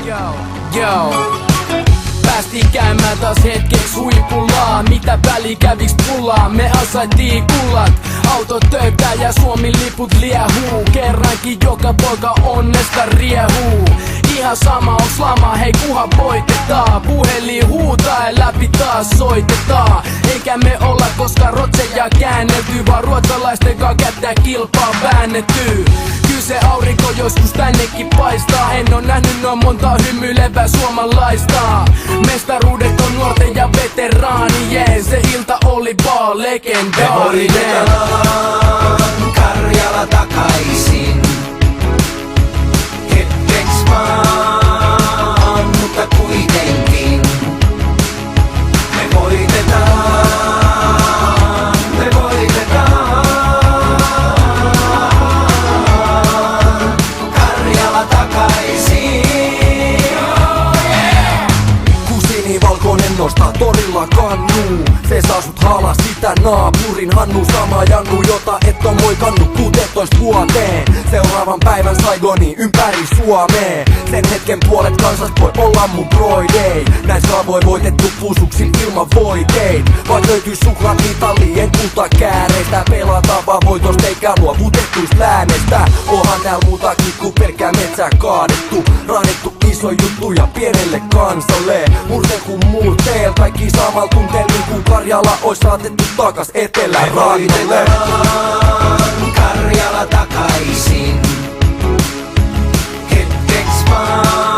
Yo. Päästiin käymään taas hetkeks huipulla. Mitä väli käviks pullaa? Me ansaittiin kullat. Autot töitä ja Suomi liput liehuu. Kerrankin joka poika onnesta riehuu. Ihan sama onks lama, hei kuhan voitetaan. Puhelin huutaa ja läpi taas soitetaan. Eikä me olla koskaan rotseja käännelty, vaan ruotsalaisten kaa kättä kilpaa väännetty. Kyllä se aurinko joskus tännekin paistaa. En oo nähnyt noin monta hymyilevää suomalaista. Mestaruudet on nuorten ja veteraanien. Se ilta oli vaan legendaarinen. Karjala takaisin. Hetkeks vaan, mutta kuitenkin. Me voitetaan, me voitetaan. Karjala takaisin. Valkoinen nostaa torilla kannuu. Se saa sut halas sitä naapurin Hannu. Sama Jannu, jota et on moikannut 16 vuoteen. Seuraavan päivän Saigoni ympäri Suomeen. Sen hetken puolet kansas voi olla mun broidei. Näis voi voitettu puusuksin ilman voiteit. Vaik löytyis suklaat Italian kultakääreistä. Pelataan vaan voitosta eikä luovutettuis läänestä. Onhan tääl muutakin ku pelkkää metsää kaadettu. Raadettu iso juttu ja pienelle kansalle. Murten kun murteel, kaikki samal tunteen niin kuin Karjala ois saatettu takas etelärannalle. Karjala takaisin. Hetkeks vaan.